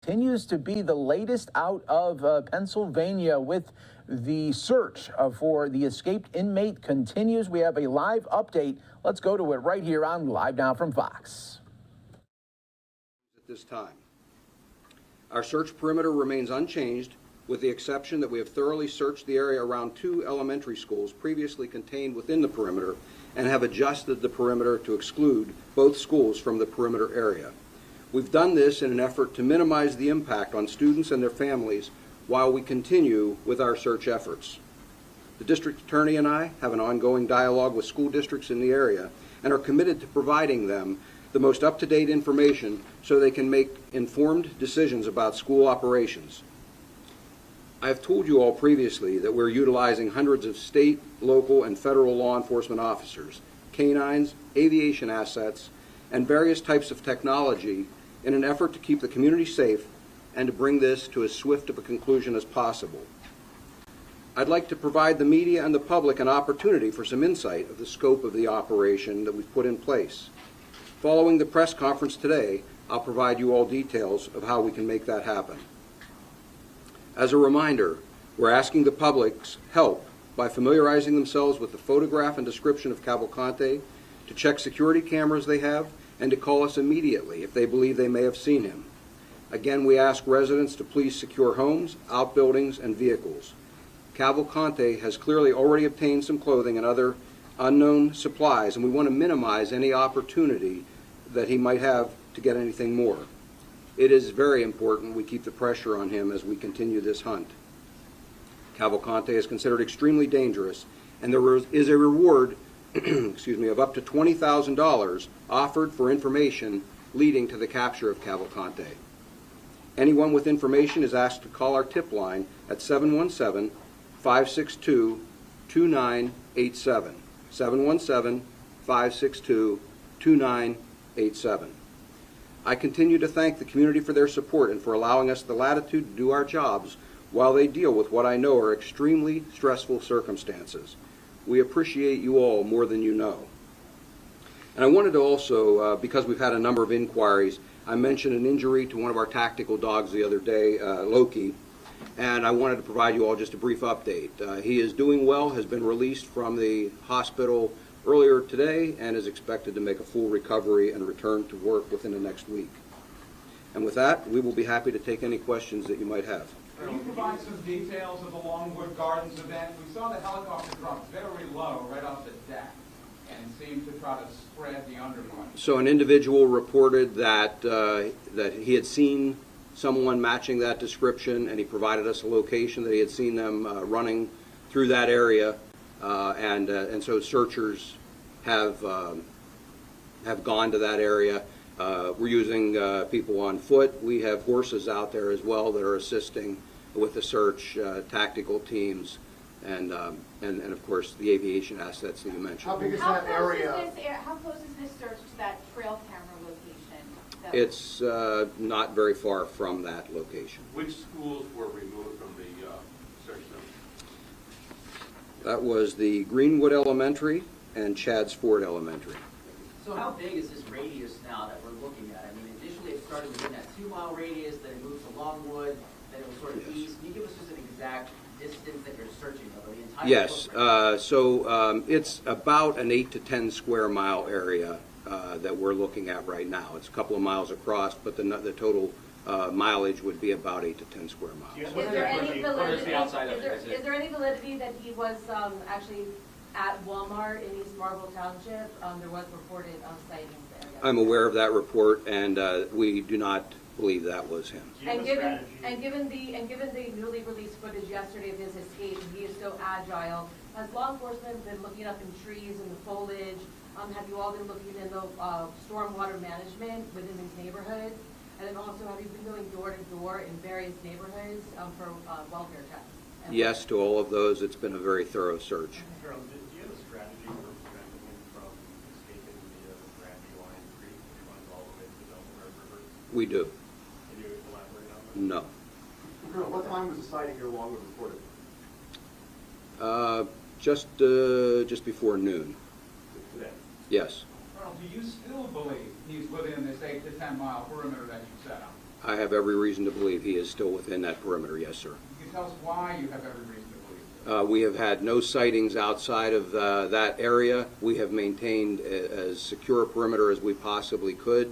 Continues to be the latest out of Pennsylvania with the search for the escaped inmate continues. We have a live update. Let's go to it right here on Live Now from Fox. At this time, our search perimeter remains unchanged, with the exception that we have thoroughly searched the area around 2 elementary schools previously contained within the perimeter and have adjusted the perimeter to exclude both schools from the perimeter area. We've done this in an effort to minimize the impact on students and their families while we continue with our search efforts. The district attorney and I have an ongoing dialogue with school districts in the area and are committed to providing them the most up-to-date information so they can make informed decisions about school operations. I have told you all previously that we're utilizing hundreds of state, local, and federal law enforcement officers, canines, aviation assets, and various types of technology in an effort to keep the community safe and to bring this to as swift of a conclusion as possible. I'd like to provide the media and the public an opportunity for some insight of the scope of the operation that we've put in place. Following the press conference today, I'll provide you all details of how we can make that happen. As a reminder, we're asking the public's help by familiarizing themselves with the photograph and description of Cavalcante, to check security cameras they have, and to call us immediately if they believe they may have seen him. Again, we ask residents to please secure homes, outbuildings, and vehicles. Cavalcante has clearly already obtained some clothing and other unknown supplies, and we want to minimize any opportunity that he might have to get anything more. It is very important we keep the pressure on him as we continue this hunt. Cavalcante is considered extremely dangerous, and there is a reward of up to $20,000 offered for information leading to the capture of Cavalcante. Anyone with information is asked to call our tip line at 717-562-2987. 717-562-2987. I continue to thank the community for their support and for allowing us the latitude to do our jobs while they deal with what I know are extremely stressful circumstances. We appreciate you all more than you know. And I wanted to also, because we've had a number of inquiries, I mentioned an injury to one of our tactical dogs the other day, Loki, and I wanted to provide you all just a brief update. He is doing well, has been released from the hospital earlier today, and is expected to make a full recovery and return to work within the next week. And with that, we will be happy to take any questions that you might have. Can you provide some details of the Longwood Gardens event? We saw the helicopter drop very low right off the deck and seemed to try to spread the underbrush. So an individual reported that that he had seen someone matching that description, and he provided us a location that he had seen them running through that area, and so searchers have gone to that area. We're using people on foot. We have horses out there as well that are assisting with the search, tactical teams, and of course the aviation assets that you mentioned. How big is that area? How close is this search to that trail camera location? It's not very far from that location. Which schools were removed from the search zone? That was the Greenwood Elementary and Chadds Ford Elementary. So how big is this radius now that we're looking at? I mean, initially it started within that 2-mile radius, then it moved to Longwood, then it was sort of east. Can you give us just an exact distance that you're searching over the entire Yes, so it's about an 8 to 10 square mile area that we're looking at right now. It's a couple of miles across, but the total mileage would be about 8 to 10 square miles. Is there any validity that he was actually at Walmart in East Marlboro Township? There was reported sightings there. I'm aware of that report, and we do not believe that was him. And given the newly released footage yesterday of his escape, and he is so agile, has law enforcement been looking up in trees and the foliage? Have you all been looking in the stormwater management within these neighborhoods? And then also, have you been going door to door in various neighborhoods for welfare checks? Yes, to all of those. It's been a very thorough search. Harold, do you have a strategy for preventing him from escaping the Brandy Line Creek, which runs all the way to the Delaware River? We do. Can you elaborate on that? No. Colonel, what time was the sighting here Longwood reported? Just before noon. Today? Yes. Colonel, do you still believe he's within this 8 to 10 mile perimeter that you set up? I have every reason to believe he is still within that perimeter, yes, sir. You can tell us why you have every reason to believe. We have had no sightings outside of that area. We have maintained as secure a perimeter as we possibly could.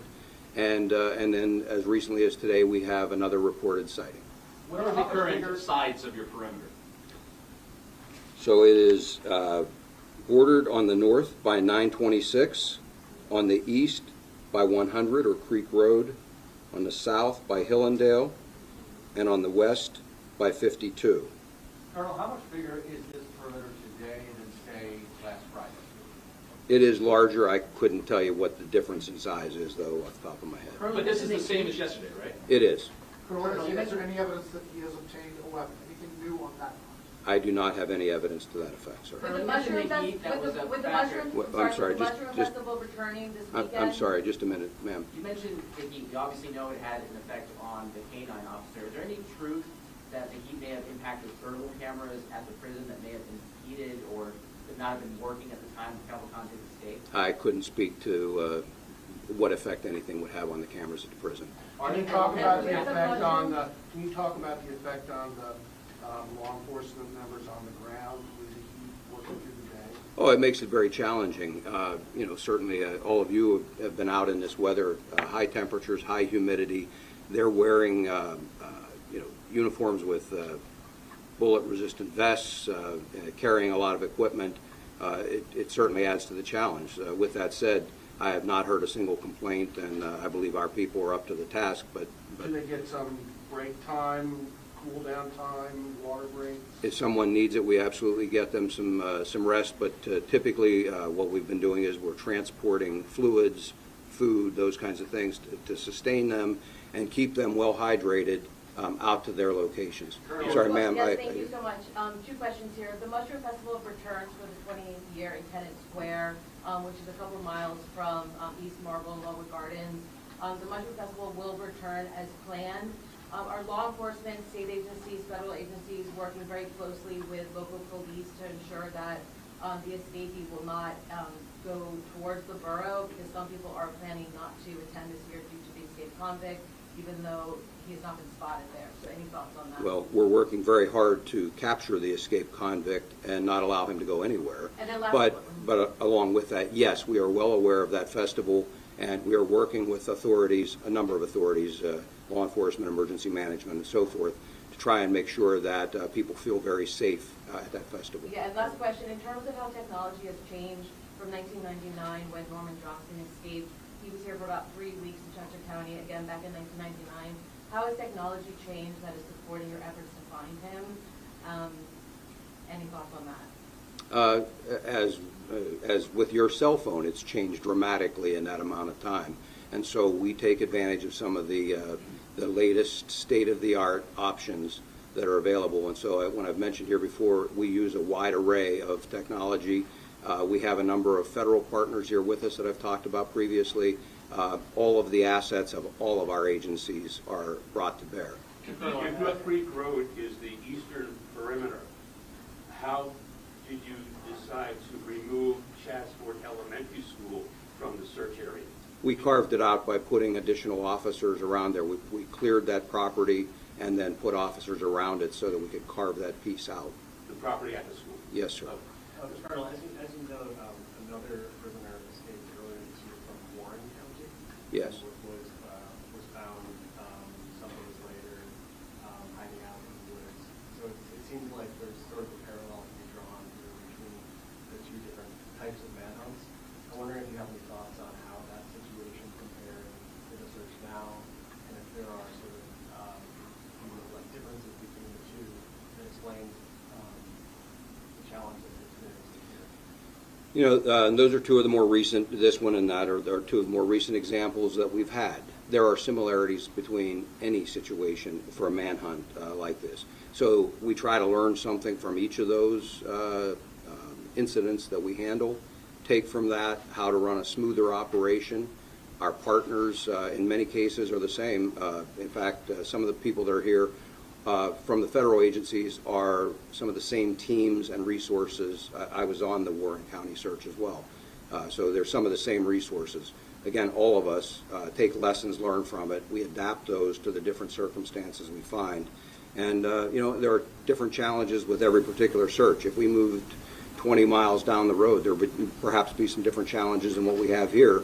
And then as recently as today, we have another reported sighting. What are the current sides of your perimeter? So it is bordered on the north by 926, on the east by 100 or Creek Road, on the south by Hillendale, and on the west by 52. Colonel, how much bigger is this perimeter today than, say, last Friday? It is larger. I couldn't tell you what the difference in size is, though, off the top of my head. But this is the same as yesterday, right? It is. Colonel, is there any evidence that he has obtained a weapon? Anything new on that front? I do not have any evidence to that effect, sir. With the mushroom festival returning this weekend. I'm sorry, just a minute, ma'am. You mentioned the heat. We obviously know it had an effect on the canine officer. Is there any truth that the heat may have impacted thermal cameras at the prison that may have been heated or could not have been working at the time of Cavalcante escape? I couldn't speak to what effect anything would have on the cameras at the prison. Can you talk about the effect on the law enforcement members on the ground with the heat working through the day? Oh, it makes it very challenging. You know, certainly all of you have been out in this weather, high temperatures, high humidity. They're wearing, you know, uniforms with bullet-resistant vests, carrying a lot of equipment. It certainly adds to the challenge. With that said, I have not heard a single complaint, and I believe our people are up to the task. But Do they get some break time, cool down time, water breaks? if someone needs it, we absolutely get them some rest. But typically, what we've been doing is we're transporting fluids, food, those kinds of things to sustain them and keep them well hydrated out to their locations. Sorry, ma'am. Yes, thank you so much. Two questions here. The Mushroom Festival returns for the 20th year in Tenant Square, which is a couple miles from East Marble and Lowood Gardens. The Mushroom Festival will return as planned. Our law enforcement, state agencies, federal agencies working very closely with local police to ensure that the escapee will not go towards the borough, because some people are planning not to attend this year due to the escaped convict, even though he has not been spotted there. So any thoughts on that? Well, we're working very hard to capture the escaped convict and not allow him to go anywhere. And then last But along with that, yes, we are well aware of that festival, and we are working with authorities, a number of authorities, law enforcement, emergency management, and so forth, to try and make sure that people feel very safe at that festival. Yeah, and last question, in terms of how technology has changed from 1999 when Norman Johnson escaped, he was here for about 3 weeks in Chester County, again back in 1999. How has technology changed that is supporting your efforts to find him? Any thoughts on that? As with your cell phone, it's changed dramatically in that amount of time. And so we take advantage of some of the latest state-of-the-art options that are available. And so when I've mentioned here before, we use a wide array of technology. We have a number of federal partners here with us that I've talked about previously. All of the assets of all of our agencies are brought to bear. If Creek Road is the eastern perimeter, how did you decide to remove Chatsford Elementary School from the search area? We carved it out by putting additional officers around there. We cleared that property and then put officers around it so that we could carve that piece out. The property at the school? Yes, sir. Colonel, as you know, another prisoner escaped earlier this year from Warren County. Yes. Was found some days later hiding out in the woods. So it seems like there's sort of a parallel to be drawn between the two different types of manhunts. I'm wondering if you have any thoughts on how that situation compares to the search now, and if there are sort of differences between the two that explain the challenge that you're experiencing here. You know, those are two of the more recent, this one and that are two of the more recent examples that we've had. There are similarities between any situation for a manhunt like this. So we try to learn something from each of those incidents that we handle, take from that how to run a smoother operation. Our partners, in many cases, are the same. In fact, some of the people that are here from the federal agencies are some of the same teams and resources. I was on the Warren County search as well. So there's some of the same resources. again, all of us take lessons learned from it. We adapt those to the different circumstances we find. And, there are different challenges with every particular search. If we moved 20 miles down the road, there would perhaps be some different challenges than what we have here.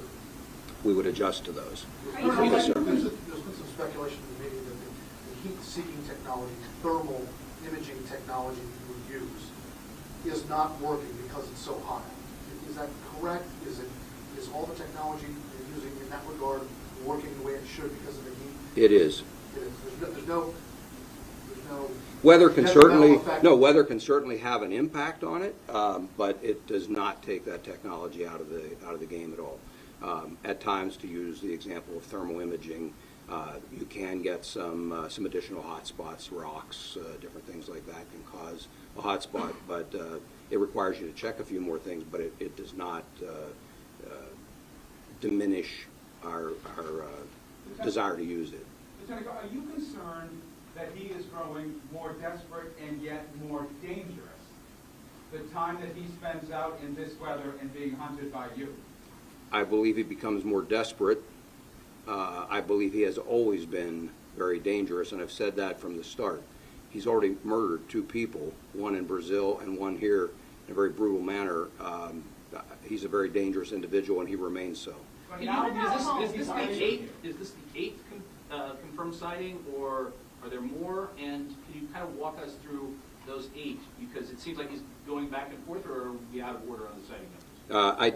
We would adjust to those. Yes, sir. There's been some speculation in the meeting that the heat-seeking technology, thermal imaging technology you would use is not working because it's so hot. Is that correct? Is all the technology you're using in that regard working the way it should because of the heat? It is. It is. There's no weather can certainly have an impact on it, but it does not take that technology out of the game at all. At times, to use the example of thermal imaging, you can get some additional hot spots, rocks, different things like that can cause a hot spot, but it requires you to check a few more things, but it does not diminish our desire to use it. Lieutenant, are you concerned that he is growing more desperate and yet more dangerous the time that he spends out in this weather and being hunted by you? I believe he becomes more desperate. I believe he has always been very dangerous, and I've said that from the start. He's already murdered 2 people, one in Brazil and one here, in a very brutal manner. He's a very dangerous individual, and he remains so. Is this the eighth confirmed sighting, or are there more? And can you kind of walk us through those 8? Because it seems like he's going back and forth, or are we out of order on the sighting numbers?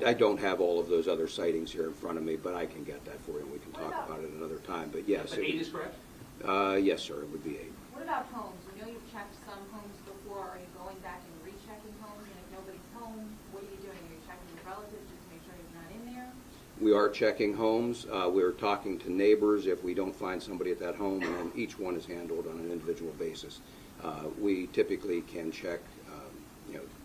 I don't have all of those other sightings here in front of me, but I can get that for you, and we can talk about it another time. But yes. But 8 is correct? Yes, sir, it would be 8. What about homes? We know you've checked some homes before. Are you going back and rechecking homes? And if nobody's home, what are you doing? Are you checking the relatives just to make sure he's not in there? We are checking homes. We're talking to neighbors if we don't find somebody at that home, and then each one is handled on an individual basis. We typically can check,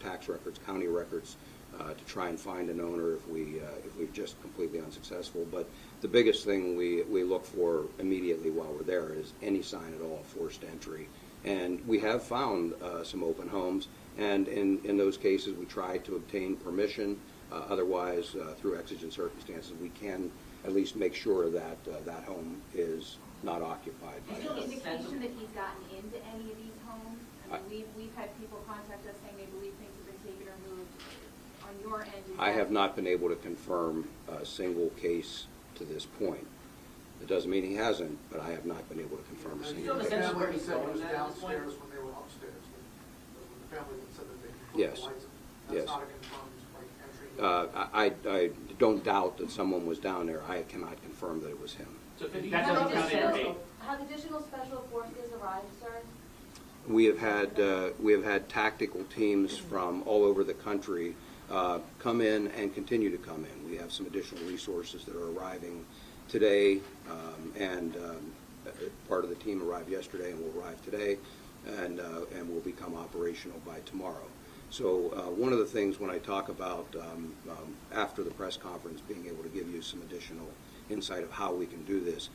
tax records, county records, to try and find an owner if we're just completely unsuccessful. But the biggest thing we look for immediately while we're there is any sign at all of forced entry. And we have found some open homes, and in those cases we try to obtain permission. Otherwise, through exigent circumstances, we can at least make sure that that home is not occupied. Is there an indication that he's gotten into any of these homes? I mean, we've had people contact us saying they believe things have been taken or moved. On your end, I have not been able to confirm a single case to this point. It doesn't mean he hasn't, but I have not been able to confirm a single case. The family said it was downstairs when they were upstairs. The family said that they put Yes. the lights. That's Yes. not a confirmed entry. I don't doubt that someone was down there. I cannot confirm that it was him. So that doesn't count in 8. Have additional special forces arrived, sir? We have had tactical teams from all over the country come in and continue to come in. We have some additional resources that are arriving today, and part of the team arrived yesterday and will arrive today, and will become operational by tomorrow. So one of the things when I talk about after the press conference being able to give you some additional insight of how we can do this,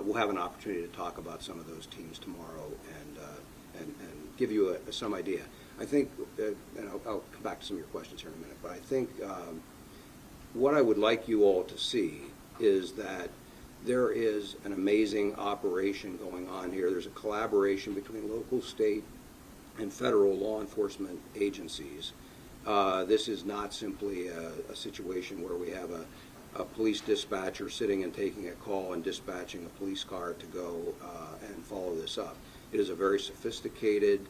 we'll have an opportunity to talk about some of those teams tomorrow and give you some idea. I think, and I'll come back to some of your questions here in a minute, but I think what I would like you all to see is that there is an amazing operation going on here. There's a collaboration between local, state, and federal law enforcement agencies. This is not simply a situation where we have a police dispatcher sitting and taking a call and dispatching a police car to go and follow this up. It is a very sophisticated,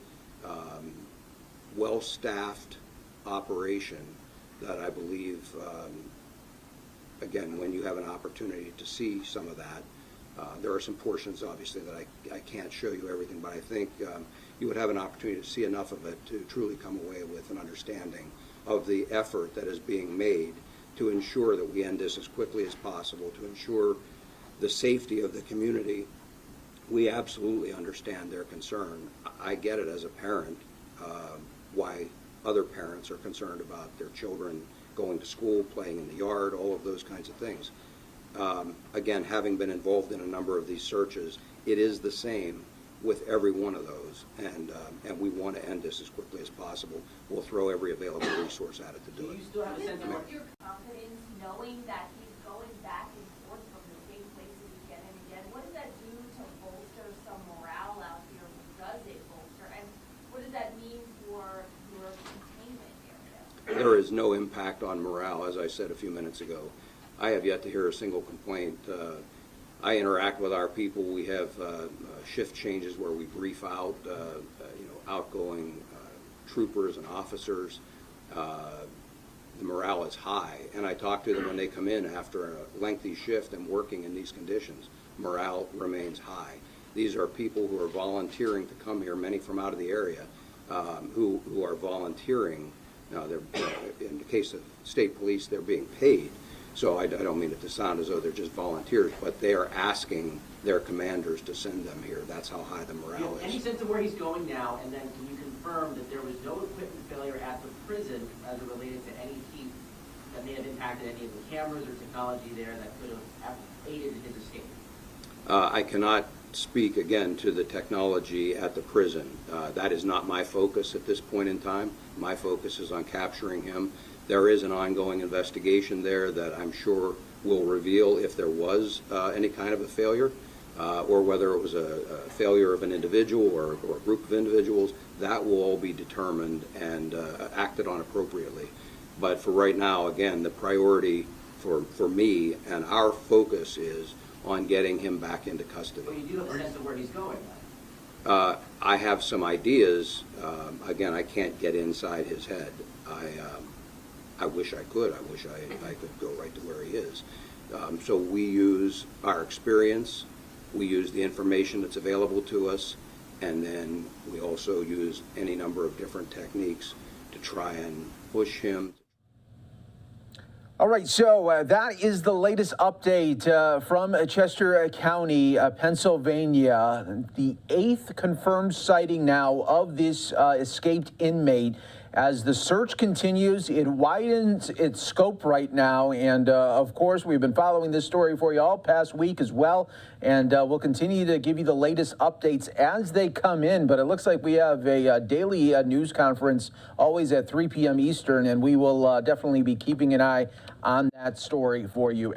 well-staffed operation that I believe, again, when you have an opportunity to see some of that, there are some portions, obviously, that I can't show you everything, but I think you would have an opportunity to see enough of it to truly come away with an understanding of the effort that is being made to ensure that we end this as quickly as possible, to ensure the safety of the community. We absolutely understand their concern. I get it as a parent, why other parents are concerned about their children going to school, playing in the yard, all of those kinds of things. Again, having been involved in a number of these searches, it is the same with every one of those, and we want to end this as quickly as possible. We'll throw every available resource at it to do it. Do you still have a sense of what your confidence knowing that he's going back and is no impact on morale, as I said a few minutes ago. I have yet to hear a single complaint. I interact with our people. We have shift changes where we brief out, outgoing troopers and officers. The morale is high, and I talk to them when they come in after a lengthy shift and working in these conditions. Morale remains high. These are people who are volunteering to come here, many from out of the area, who are volunteering. Now, in the case of state police, they're being paid, so I don't mean it to sound as though they're just volunteers, but they are asking their commanders to send them here. That's how high the morale is. Any sense of where he's going now, and then can you confirm that there was no equipment failure at the prison as it related to any heat that may have impacted any of the cameras or technology there that could have aided in his escape? I cannot speak again to the technology at the prison. That is not my focus at this point in time. My focus is on capturing him. There is an ongoing investigation there that I'm sure will reveal if there was any kind of a failure, or whether it was a failure of an individual or a group of individuals. That will all be determined and acted on appropriately. But for right now, again, the priority for me and our focus is on getting him back into custody. But you do have a sense of where he's going, then? I have some ideas. Again, I can't get inside his head. I wish I could. I wish I could go right to where he is. So we use our experience, we use the information that's available to us, and then we also use any number of different techniques to try and push him. All right, so that is the latest update from Chester County, Pennsylvania. The 8th confirmed sighting now of this escaped inmate. As the search continues, it widens its scope right now. And of course, we've been following this story for you all past week as well. And we'll continue to give you the latest updates as they come in. But it looks like we have a daily news conference always at 3 p.m. Eastern. And we will definitely be keeping an eye on that story for you.